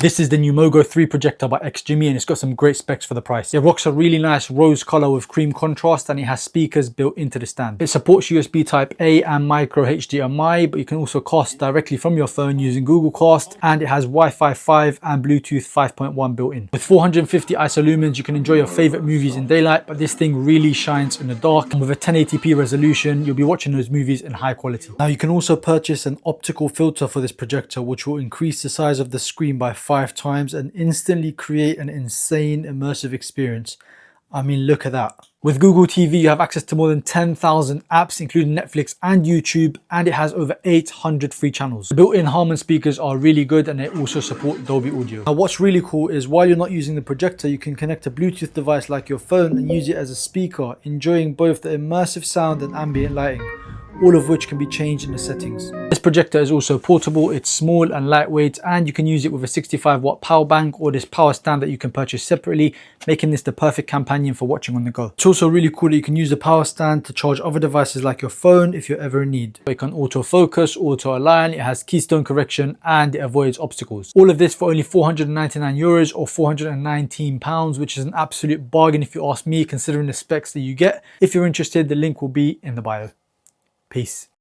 This is the new MoGo 3 projector by XGIMI, and it's got some great specs for the price. It rocks a really nice rose color with cream contrast, and it has speakers built into the stand. It supports USB Type A and micro HDMI, but you can also cast directly from your phone using Google Cast, and it has Wi-Fi 5 and Bluetooth 5.1 built in. With 450 ISO lumens, you can enjoy your favorite movies in daylight, but this thing really shines in the dark. And with a 1080p resolution, you'll be watching those movies in high quality. Now you can also purchase an optical filter for this projector, which will increase the size of the screen by 5 times and instantly create an insane immersive experience. I mean, look at that. With Google TV, you have access to more than 10,000 apps, including Netflix and YouTube, and it has over 800 free channels. The built-in Harman speakers are really good, and they also support Dolby Audio. Now, what's really cool is while you're not using the projector, you can connect a Bluetooth device like your phone and use it as a speaker, enjoying both the immersive sound and ambient lighting, all of which can be changed in the settings. This projector is also portable, it's small and lightweight, and you can use it with a 65-watt power bank or this power stand that you can purchase separately, making this the perfect companion for watching on the go. It's also really cool that you can use the power stand to charge other devices like your phone if you're ever in need. It can autofocus, auto-align, it has keystone correction, and it avoids obstacles. All of this for only €499 or £419, which is an absolute bargain if you ask me, considering the specs that you get. If you're interested, the link will be in the bio. Peace.